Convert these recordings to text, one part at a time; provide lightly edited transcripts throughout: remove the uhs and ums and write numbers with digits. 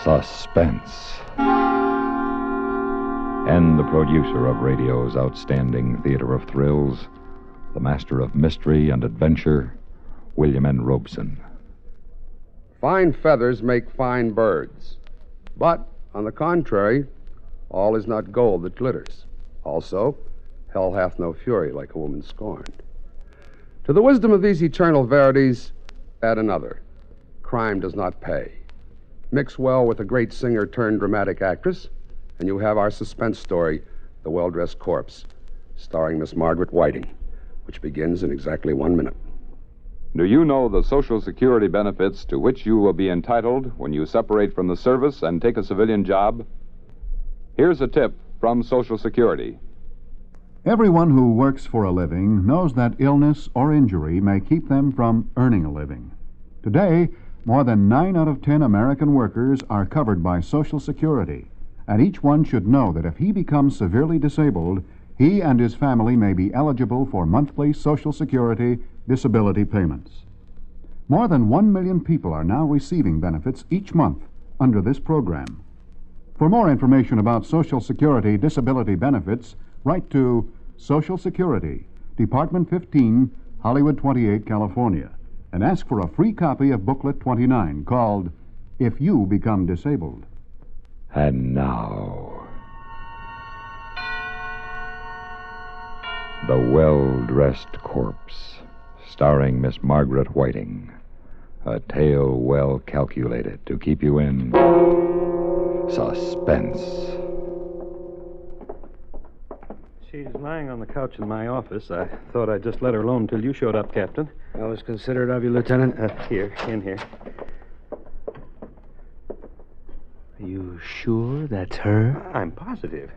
Suspense. And the producer of radio's outstanding theater of thrills, the master of mystery and adventure, William N. Robeson. Fine feathers make fine birds. But, on the contrary, all is not gold that glitters. Also, hell hath no fury like a woman scorned. To the wisdom of these eternal verities, add another. Crime does not pay. Mix well with a great singer turned dramatic actress, and you have our suspense story, The Well-Dressed Corpse, starring Miss Margaret Whiting, which begins in exactly 1 minute. Do you know the Social Security benefits to which you will be entitled when you separate from the service and take a civilian job? Here's a tip from Social Security. Everyone who works for a living knows that illness or injury may keep them from earning a living. Today, more than 9 out of 10 American workers are covered by Social Security, and each one should know that if he becomes severely disabled, he and his family may be eligible for monthly Social Security disability payments. More than 1 million people are now receiving benefits each month under this program. For more information about Social Security disability benefits, write to Social Security, Department 15, Hollywood 28, California, and ask for a free copy of Booklet 29 called If You Become Disabled. And now, The Well-Dressed Corpse, starring Miss Margaret Whiting. A tale well calculated to keep you in suspense. She's lying on the couch in my office. I thought I'd just let her alone until you showed up, Captain. That was considerate of you, Lieutenant. Here, in here. Are you sure that's her? I'm positive.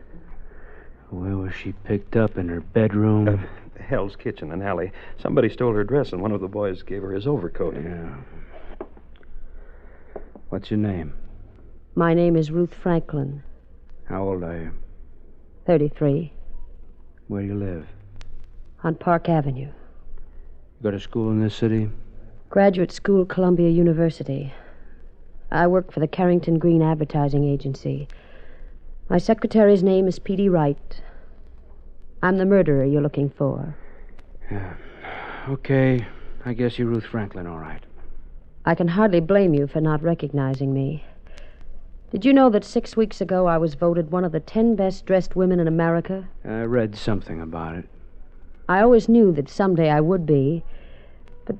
Where was she picked up? In her bedroom? Hell's Kitchen and Alley. Somebody stole her dress, and one of the boys gave her his overcoat. Yeah. What's your name? My name is Ruth Franklin. How old are you? 33. Where do you live? On Park Avenue. You go to school in this city? Graduate School, Columbia University. I work for the Carrington Green Advertising Agency. My secretary's name is P.D. Wright. I'm the murderer you're looking for. Yeah. Okay. I guess you're Ruth Franklin, all right. I can hardly blame you for not recognizing me. Did you know that 6 weeks ago I was voted one of the 10 best-dressed women in America? I read something about it. I always knew that someday I would be. But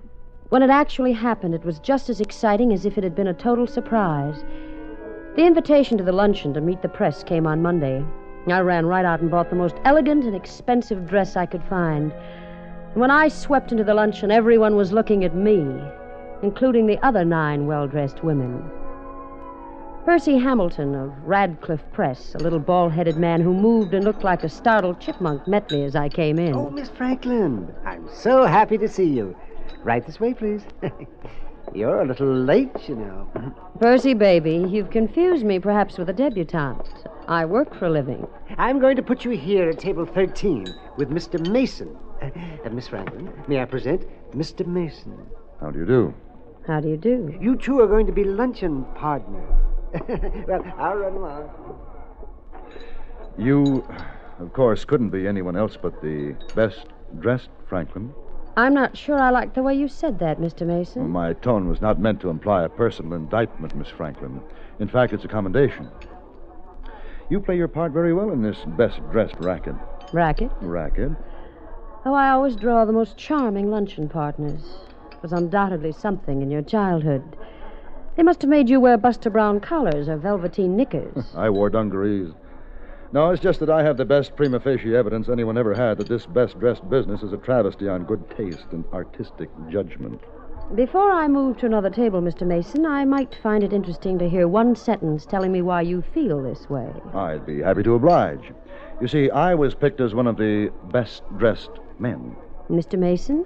when it actually happened, it was just as exciting as if it had been a total surprise. The invitation to the luncheon to meet the press came on Monday. I ran right out and bought the most elegant and expensive dress I could find. And when I swept into the luncheon, everyone was looking at me, including the other 9 well-dressed women. Percy Hamilton of Radcliffe Press, a little bald-headed man who moved and looked like a startled chipmunk, met me as I came in. Oh, Miss Franklin, I'm so happy to see you. Right this way, please. You're a little late, you know. Percy, baby, you've confused me perhaps with a debutante. I work for a living. I'm going to put you here at table 13 with Mr. Mason. Miss Franklin, may I present Mr. Mason? How do you do? How do you do? You two are going to be luncheon partners. Well, I'll run along. You, of course, couldn't be anyone else but the best-dressed Franklin. I'm not sure I like the way you said that, Mr. Mason. Well, my tone was not meant to imply a personal indictment, Miss Franklin. In fact, it's a commendation. You play your part very well in this best-dressed racket. Racket? Racket. Oh, I always draw the most charming luncheon partners. It was undoubtedly something in your childhood. They must have made you wear Buster Brown collars or velveteen knickers. I wore dungarees. No, it's just that I have the best prima facie evidence anyone ever had that this best-dressed business is a travesty on good taste and artistic judgment. Before I move to another table, Mr. Mason, I might find it interesting to hear one sentence telling me why you feel this way. I'd be happy to oblige. You see, I was picked as one of the best-dressed men. Mr. Mason,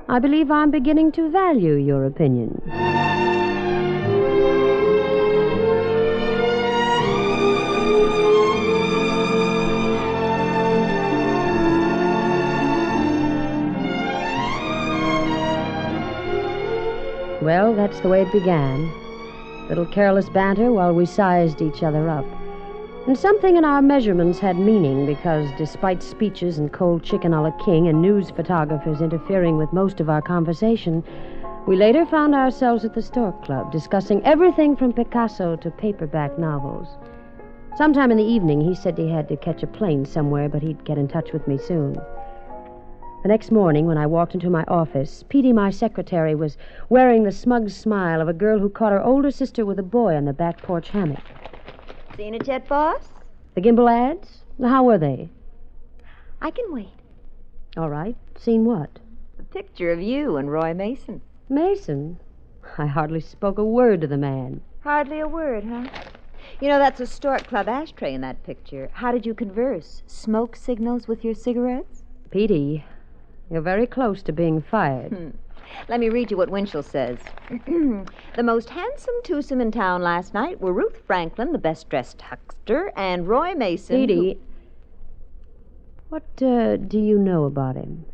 I believe I'm beginning to value your opinion. Well, that's the way it began. Little careless banter while we sized each other up. And something in our measurements had meaning because, despite speeches and cold chicken a la king and news photographers interfering with most of our conversation, we later found ourselves at the Stork Club discussing everything from Picasso to paperback novels. Sometime in the evening, he said he had to catch a plane somewhere, but he'd get in touch with me soon. The next morning, when I walked into my office, Petey, my secretary, was wearing the smug smile of a girl who caught her older sister with a boy on the back porch hammock. Seen it yet, boss? The Gimbal ads? How were they? I can wait. All right. Seen what? A picture of you and Roy Mason. Mason? I hardly spoke a word to the man. Hardly a word, huh? You know, that's a Stork Club ashtray in that picture. How did you converse? Smoke signals with your cigarettes? Petey, you're very close to being fired. Let me read you what Winchell says. The most handsome twosome in town last night were Ruth Franklin, the best-dressed huckster, and Roy Mason. Petey, what do you know about him?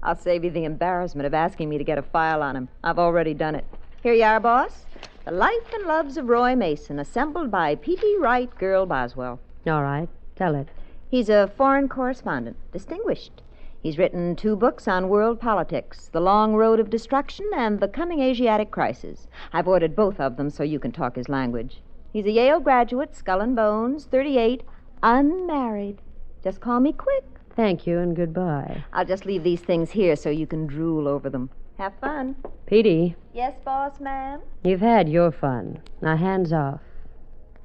I'll save you the embarrassment of asking me to get a file on him. I've already done it. Here you are, boss. The Life and Loves of Roy Mason, assembled by P.T. Wright, Girl Boswell. All right, tell it. He's a foreign correspondent, distinguished. He's written 2 books on world politics, The Long Road of Destruction and The Coming Asiatic Crisis. I've ordered both of them so you can talk his language. He's a Yale graduate, skull and bones, 38, unmarried. Just call me Quick. Thank you and goodbye. I'll just leave these things here so you can drool over them. Have fun. Petey. Yes, boss, ma'am? You've had your fun. Now, hands off.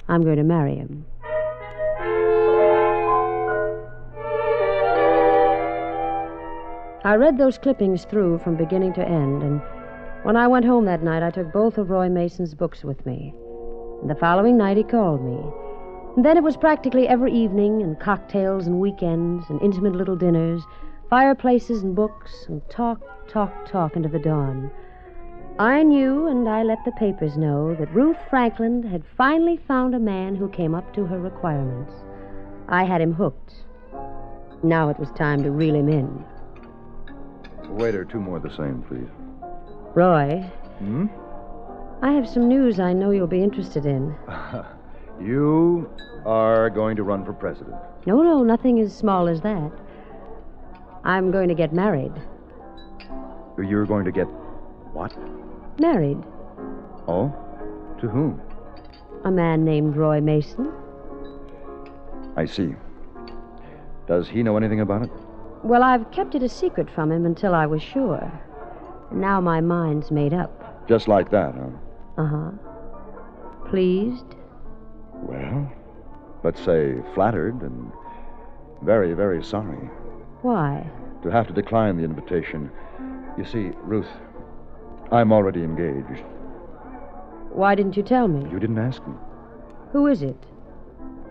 I'm going to marry him. I read those clippings through from beginning to end, and when I went home that night, I took both of Roy Mason's books with me. And the following night, he called me. And then it was practically every evening, and cocktails and weekends, and intimate little dinners, fireplaces and books, and talk into the dawn. I knew, and I let the papers know, that Ruth Franklin had finally found a man who came up to her requirements. I had him hooked. Now it was time to reel him in. Waiter, 2 more the same, please. Roy. I have some news I know you'll be interested in. You are going to run for president. No, nothing as small as that. I'm going to get married. You're going to get what? Married. Oh? To whom? A man named Roy Mason. I see. Does he know anything about it? Well, I've kept it a secret from him until I was sure. Now my mind's made up. Just like that, huh? Uh-huh. Pleased? Well, let's say flattered and very, very sorry. Why? To have to decline the invitation. You see, Ruth, I'm already engaged. Why didn't you tell me? You didn't ask me. Who is it?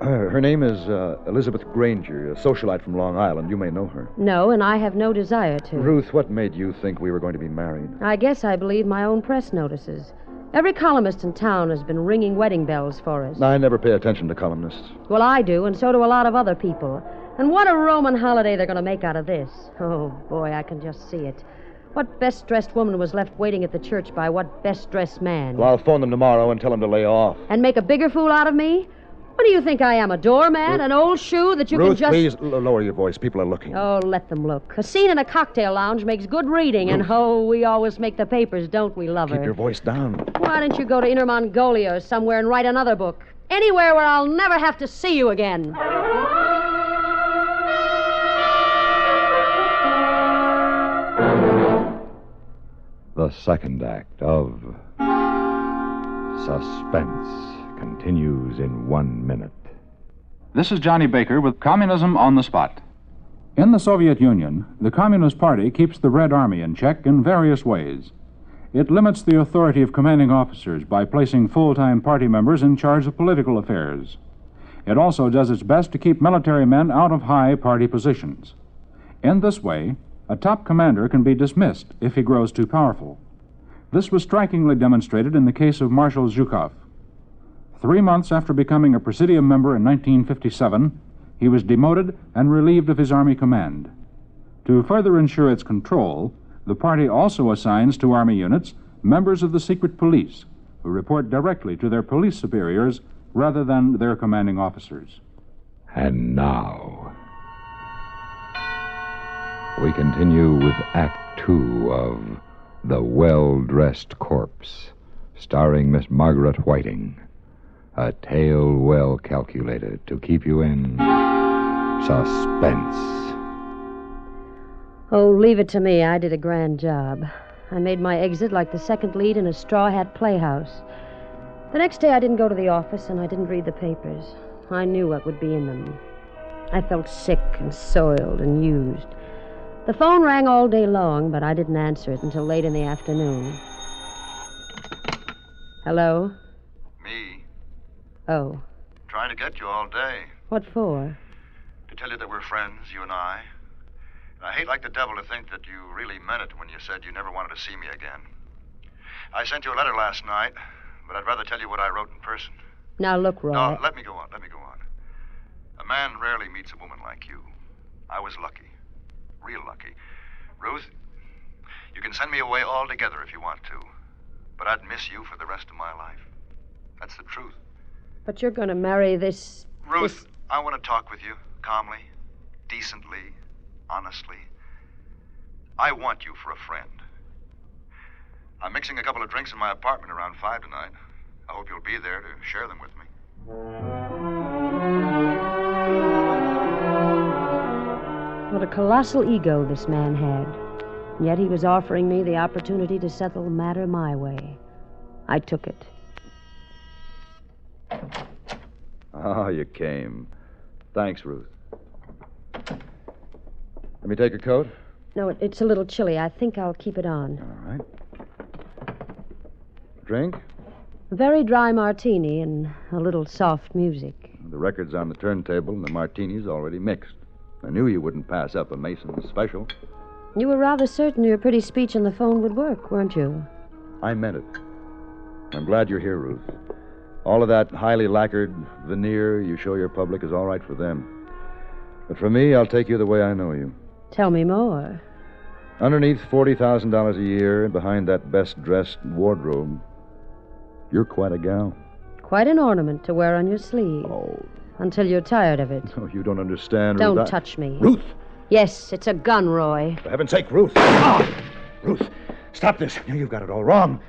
Her name is Elizabeth Granger, a socialite from Long Island. You may know her. No, and I have no desire to. Ruth, what made you think we were going to be married? I guess I believe my own press notices. Every columnist in town has been ringing wedding bells for us. I never pay attention to columnists. Well, I do, and so do a lot of other people. And what a Roman holiday they're going to make out of this. Oh, boy, I can just see it. What best-dressed woman was left waiting at the church by what best-dressed man? Well, I'll phone them tomorrow and tell them to lay off. And make a bigger fool out of me? What do you think I am, a doormat, an old shoe that you Ruth, can just... please, lower your voice. People are looking. Oh, let them look. A scene in a cocktail lounge makes good reading, Ruth. and we always make the papers, don't we, lover? Keep your voice down. Why don't you go to Inner Mongolia or somewhere and write another book? Anywhere where I'll never have to see you again. The second act of Suspense continues in 1 minute. This is Johnny Baker with Communism on the Spot. In the Soviet Union, the Communist Party keeps the Red Army in check in various ways. It limits the authority of commanding officers by placing full-time party members in charge of political affairs. It also does its best to keep military men out of high party positions. In this way, a top commander can be dismissed if he grows too powerful. This was strikingly demonstrated in the case of Marshal Zhukov. 3 months after becoming a Presidium member in 1957, he was demoted and relieved of his Army command. To further ensure its control, the party also assigns to Army units members of the secret police, who report directly to their police superiors rather than their commanding officers. And now, we continue with Act Two of The Well-Dressed Corpse, starring Miss Margaret Whiting. A tale well calculated to keep you in suspense. Oh, leave it to me. I did a grand job. I made my exit like the second lead in a straw hat playhouse. The next day I didn't go to the office and I didn't read the papers. I knew what would be in them. I felt sick and soiled and used. The phone rang all day long, but I didn't answer it until late in the afternoon. Hello? Me. Oh. Trying to get you all day. What for? To tell you that we're friends, you and I. And I hate like the devil to think that you really meant it when you said you never wanted to see me again. I sent you a letter last night, but I'd rather tell you what I wrote in person. Now, look, Roy. No, let me go on. A man rarely meets a woman like you. I was lucky. Real lucky. Ruth, you can send me away altogether if you want to. But I'd miss you for the rest of my life. That's the truth. But you're going to marry this... Ruth, I want to talk with you calmly, decently, honestly. I want you for a friend. I'm mixing a couple of drinks in my apartment around 5 tonight. I hope you'll be there to share them with me. What a colossal ego this man had. And yet he was offering me the opportunity to settle the matter my way. I took it. Oh, you came. Thanks, Ruth. Let me take your coat? No, it's a little chilly. I think I'll keep it on. All right. Drink? A very dry martini and a little soft music. The record's on the turntable and the martini's already mixed. I knew you wouldn't pass up a Mason's special. You were rather certain your pretty speech on the phone would work, weren't you? I meant it. I'm glad you're here, Ruth. All of that highly lacquered veneer you show your public is all right for them. But for me, I'll take you the way I know you. Tell me more. Underneath $40,000 a year and behind that best-dressed wardrobe, you're quite a gal. Quite an ornament to wear on your sleeve. Oh. Until you're tired of it. Oh, you don't understand, Ruth. Don't touch me. Ruth! Yes, it's a gun, Roy. For heaven's sake, Ruth. Ah! Ruth, stop this. You've got it all wrong.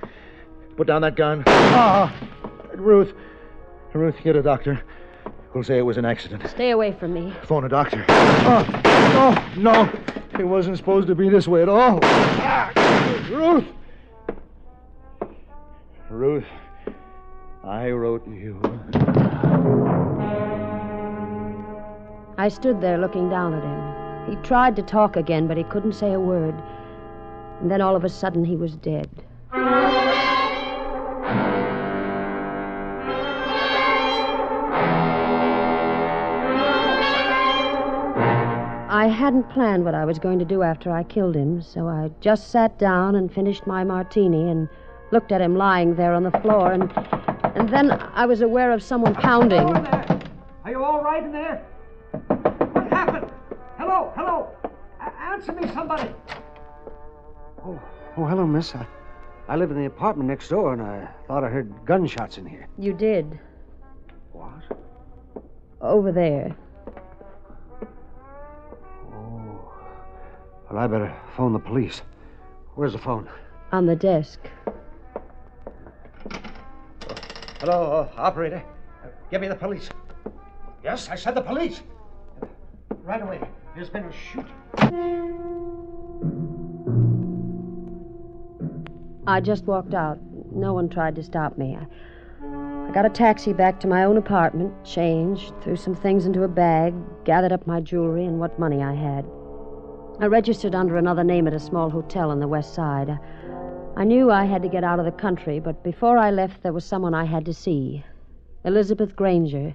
Put down that gun. Ah! Ruth, get a doctor. We'll say it was an accident. Stay away from me. Phone a doctor. Oh, no. It wasn't supposed to be this way at all. Ruth! Ruth, I wrote you. I stood there looking down at him. He tried to talk again, but he couldn't say a word. And then all of a sudden he was dead. I hadn't planned what I was going to do after I killed him, so I just sat down and finished my martini and looked at him lying there on the floor, and then I was aware of someone pounding. Hello in there. Are you all right in there? What happened? Hello. Answer me, somebody. Oh, hello, miss. I live in the apartment next door, and I thought I heard gunshots in here. You did. What? Over there. Oh. Well, I better phone the police. Where's the phone? On the desk. Hello, operator. Give me the police. Yes, I said the police. Right away. There's been a shooting. I just walked out. No one tried to stop me. I got a taxi back to my own apartment, changed, threw some things into a bag, gathered up my jewelry and what money I had. I registered under another name at a small hotel on the west side. I knew I had to get out of the country, but before I left, there was someone I had to see. Elizabeth Granger,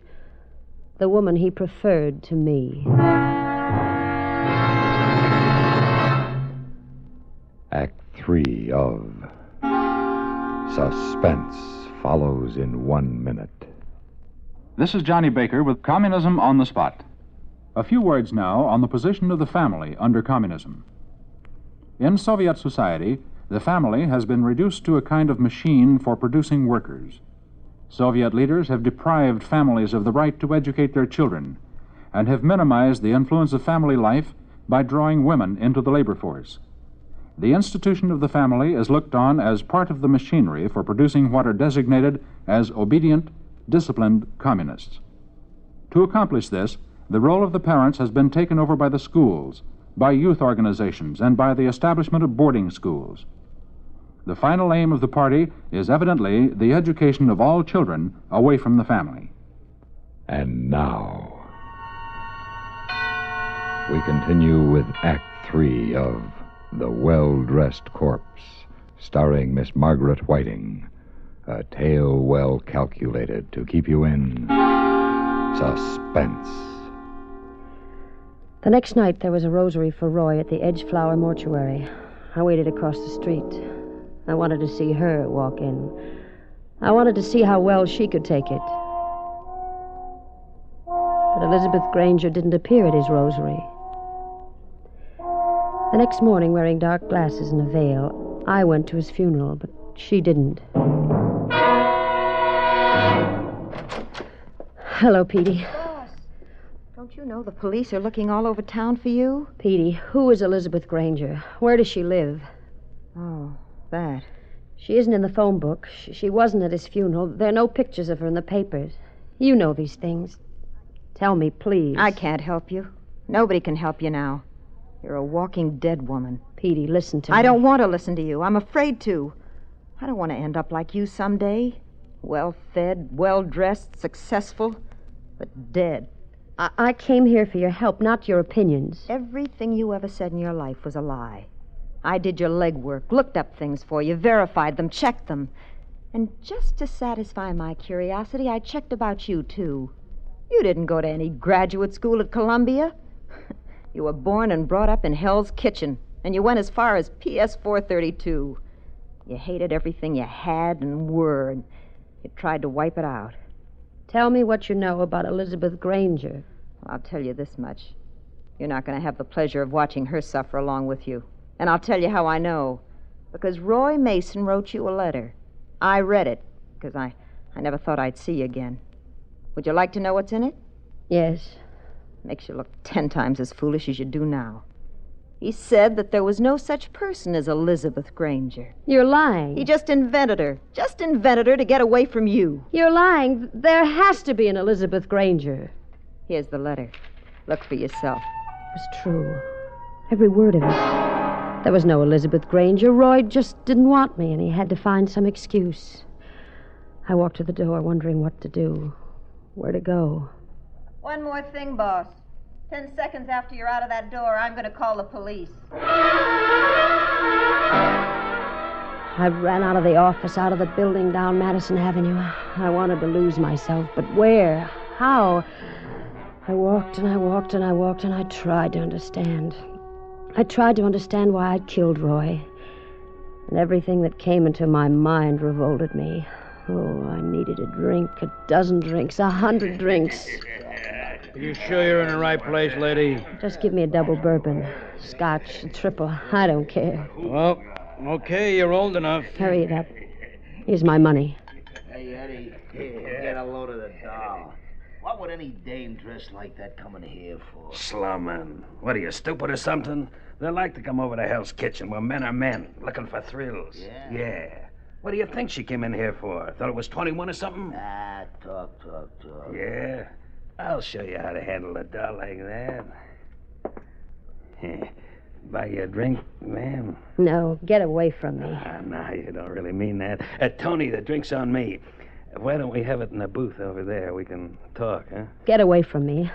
the woman he preferred to me. Act 3 of Suspense follows in 1 minute. This is Johnny Baker with Communism on the Spot. A few words now on the position of the family under communism. In Soviet society, the family has been reduced to a kind of machine for producing workers. Soviet leaders have deprived families of the right to educate their children and have minimized the influence of family life by drawing women into the labor force. The institution of the family is looked on as part of the machinery for producing what are designated as obedient, disciplined communists. To accomplish this, the role of the parents has been taken over by the schools, by youth organizations, and by the establishment of boarding schools. The final aim of the party is evidently the education of all children away from the family. And now, we continue with Act 3 of The Well-Dressed Corpse, starring Miss Margaret Whiting, a tale well calculated to keep you in suspense. The next night, there was a rosary for Roy at the Edgeflower Mortuary. I waited across the street. I wanted to see her walk in. I wanted to see how well she could take it. But Elizabeth Granger didn't appear at his rosary. The next morning, wearing dark glasses and a veil, I went to his funeral, but she didn't. Hello, Petey. Boss, don't you know the police are looking all over town for you? Petey, who is Elizabeth Granger? Where does she live? Oh, that. She isn't in the phone book. She wasn't at his funeral. There are no pictures of her in the papers. You know these things. Tell me, please. I can't help you. Nobody can help you now. You're a walking dead woman. Petey, listen to me. I don't want to listen to you. I'm afraid to. I don't want to end up like you someday. Well-fed, well-dressed, successful, but dead. I came here for your help, not your opinions. Everything you ever said in your life was a lie. I did your legwork, looked up things for you, verified them, checked them. And just to satisfy my curiosity, I checked about you, too. You didn't go to any graduate school at Columbia. You were born and brought up in Hell's Kitchen, and you went as far as PS 432. You hated everything you had and were, and you tried to wipe it out. Tell me what you know about Elizabeth Granger. I'll tell you this much. You're not going to have the pleasure of watching her suffer along with you. And I'll tell you how I know. Because Roy Mason wrote you a letter. I read it, because I never thought I'd see you again. Would you like to know what's in it? Yes. Makes you look 10 times as foolish as you do now. He said that there was no such person as Elizabeth Granger. You're lying. He just invented her. Just invented her to get away from you. You're lying. There has to be an Elizabeth Granger. Here's the letter. Look for yourself. It was true. Every word of it. There was no Elizabeth Granger. Roy just didn't want me, and he had to find some excuse. I walked to the door, wondering what to do. Where to go. One more thing, boss. 10 seconds after you're out of that door, I'm going to call the police. I ran out of the office, out of the building down Madison Avenue. I wanted to lose myself, but where? How? I walked and I walked and I walked, and I tried to understand. I tried to understand why I'd killed Roy. And everything that came into my mind revolted me. Oh, I needed a drink, a dozen drinks, 100 drinks. Are you sure you're in the right place, lady? Just give me a double bourbon. Scotch, a triple. I don't care. Well, okay, you're old enough. Hurry it up. Here's my money. Hey, Eddie, get a load of the doll. What would any dame dressed like that come in here for? Slummin'. What are you, stupid or something? They like to come over to Hell's Kitchen where men are men, looking for thrills. Yeah? Yeah. What do you think she came in here for? Thought it was 21 or something? Ah, talk. Yeah? I'll show you how to handle a doll like that. Buy you a drink, ma'am? No, get away from me. No, you don't really mean that. Tony, the drink's on me. Why don't we have it in the booth over there? We can talk, huh? Get away from me.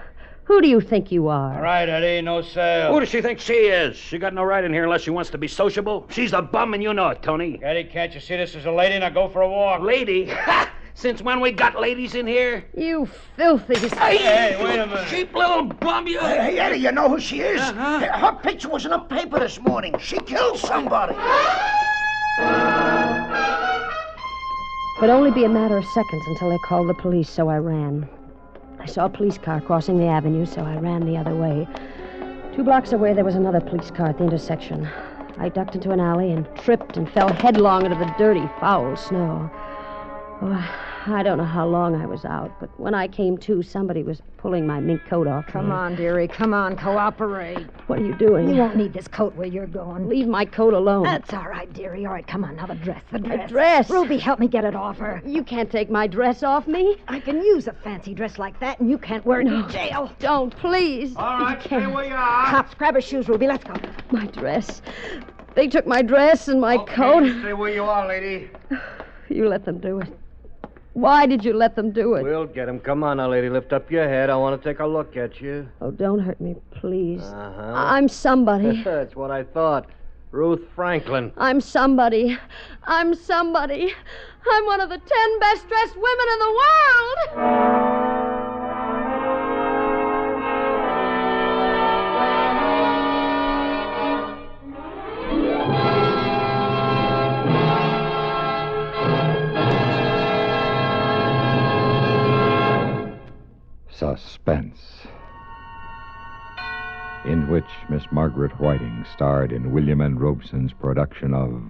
Who do you think you are? All right, Eddie, no sale. Who does she think she is? She got no right in here unless she wants to be sociable. She's the bum, and you know it, Tony. Eddie, can't you see this is a lady? Now go for a walk. Lady? Ha! Since when we got ladies in here? You filthy... Hey, wait a minute. Cheap little bum, you... Hey, Eddie, you know who she is? Her picture was in the paper this morning. She killed somebody. It'd only be a matter of seconds until they called the police, so I ran. I saw a police car crossing the avenue, so I ran the other way. 2 blocks away, there was another police car at the intersection. I ducked into an alley and tripped and fell headlong into the dirty, foul snow. Oh, I don't know how long I was out, but when I came to, somebody was pulling my mink coat off. Come on, dearie. Come on. Cooperate. What are you doing? You won't need this coat where you're going. Leave my coat alone. That's all right, dearie. All right, come on. Now the dress. The dress. My dress? Ruby, help me get it off her. You can't take my dress off me. I can use a fancy dress like that, and you can't wear it in jail. Don't, please. All right, stay where you are. Cops, grab her shoes, Ruby. Let's go. My dress. They took my dress and my coat. Stay where you are, lady. You let them do it. Why did you let them do it? We'll get him. Come on now, lady. Lift up your head. I want to take a look at you. Oh, don't hurt me, please. Uh-huh. I'm somebody. That's what I thought. Ruth Franklin. I'm somebody. I'm somebody. I'm one of the 10 best-dressed women in the world. Suspense, in which Miss Margaret Whiting starred in William N. Robeson's production of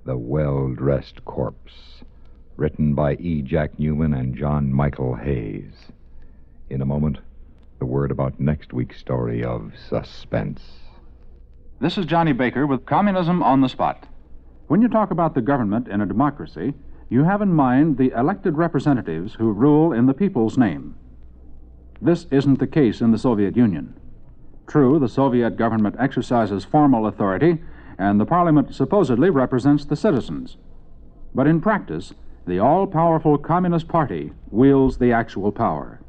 The Well-Dressed Corpse, written by E. Jack Newman and John Michael Hayes. In a moment, the word about next week's story of Suspense. This is Johnny Baker with Communism on the Spot. When you talk about the government in a democracy, you have in mind the elected representatives who rule in the people's name. This isn't the case in the Soviet Union. True, the Soviet government exercises formal authority, and the parliament supposedly represents the citizens. But in practice, the all-powerful Communist Party wields the actual power.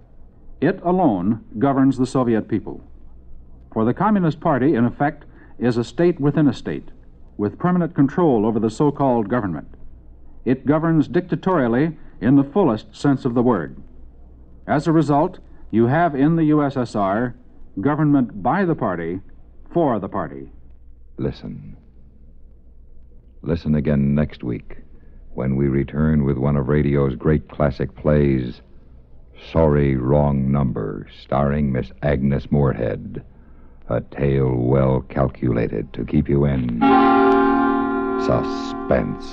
It alone governs the Soviet people. For the Communist Party, in effect, is a state within a state, with permanent control over the so-called government. It governs dictatorially in the fullest sense of the word. As a result, you have in the USSR government by the party, for the party. Listen. Listen again next week when we return with one of radio's great classic plays, Sorry, Wrong Number, starring Miss Agnes Moorehead. A tale well calculated to keep you in suspense.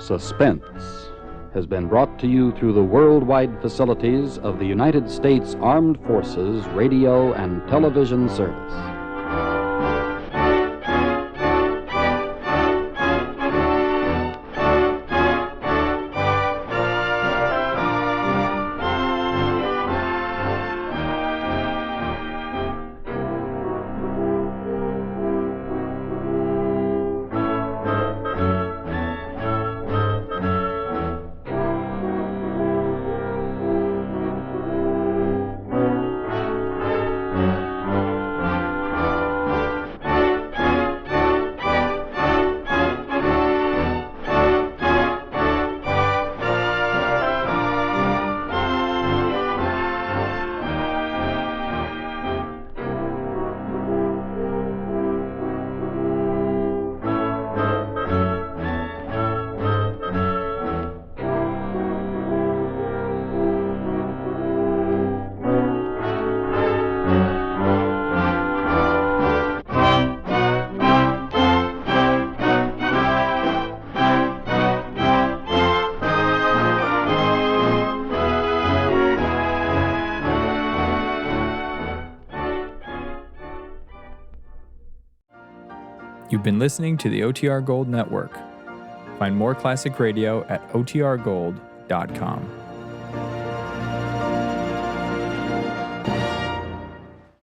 Suspense has been brought to you through the worldwide facilities of the United States Armed Forces Radio and Television Service. You've been listening to the OTR Gold Network. Find more classic radio at otrgold.com.